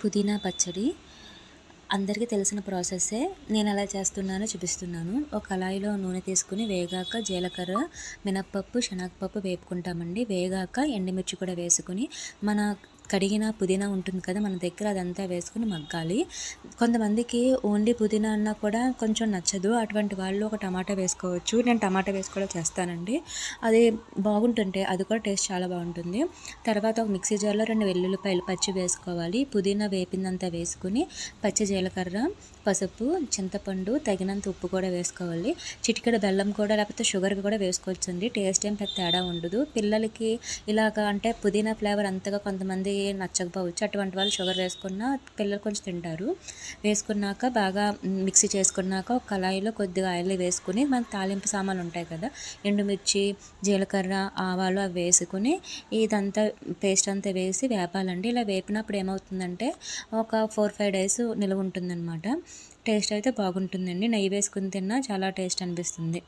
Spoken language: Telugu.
పుదీనా పచ్చడి అందరికీ తెలిసిన ప్రాసెస్సే. నేను ఎలా చేస్తున్నానో చూపిస్తున్నాను. ఒక కళాయిలో నూనె తీసుకుని వేగాక జీలకర్ర, మినప్పప్పు, శనగపప్పు వేపుకుంటామండి. వేగాక ఎండుమిర్చి కూడా వేసుకొని మన కడిగిన పుదీనా ఉంటుంది కదా మన దగ్గర, అదంతా వేసుకుని మగ్గాలి. కొంతమందికి ఓన్లీ పుదీనా అన్నా కూడా కొంచెం నచ్చదు. అటువంటి వాళ్ళు ఒక టమాటా వేసుకోవచ్చు. నేను టమాటా వేసి కూడా చేస్తానండి. అది బాగుంటుంటే అది కూడా టేస్ట్ చాలా బాగుంటుంది. తర్వాత ఒక మిక్సీ జార్లో 2 వెల్లుల్లిపాయలు పచ్చి వేసుకోవాలి. పుదీనా వేపిందంతా వేసుకుని పచ్చి జీలకర్ర, పసుపు, చింతపండు, తగినంత ఉప్పు కూడా వేసుకోవాలి. చిటికెడు బెల్లం కూడా లేకపోతే షుగర్ కూడా వేసుకోవచ్చండి. టేస్ట్ ఏం పెద్ద తేడా ఉండదు. పిల్లలకి ఇలాగ అంటే పుదీనా ఫ్లేవర్ అంతగా కొంతమంది నచ్చకపోవచ్చు. అటువంటి వాళ్ళు షుగర్ వేసుకున్న పిల్లలు కొంచెం తింటారు. వేసుకున్నాక బాగా మిక్సీ చేసుకున్నాక ఒక కళాయిలో కొద్దిగా ఆయిల్ వేసుకుని మన తాలింపు సామాన్లు ఉంటాయి కదా, ఎండుమిర్చి, జీలకర్ర, ఆవాలు అవి వేసుకుని ఇదంతా పేస్ట్ అంతా వేసి వేపాలండి. ఇలా వేపినప్పుడు ఏమవుతుందంటే ఒక 4-5 డేస్ నిల్వ ఉంటుందన్నమాట. టేస్ట్ అయితే బాగుంటుందండి. నెయ్యి వేసుకుని తిన్నా చాలా టేస్ట్ అనిపిస్తుంది.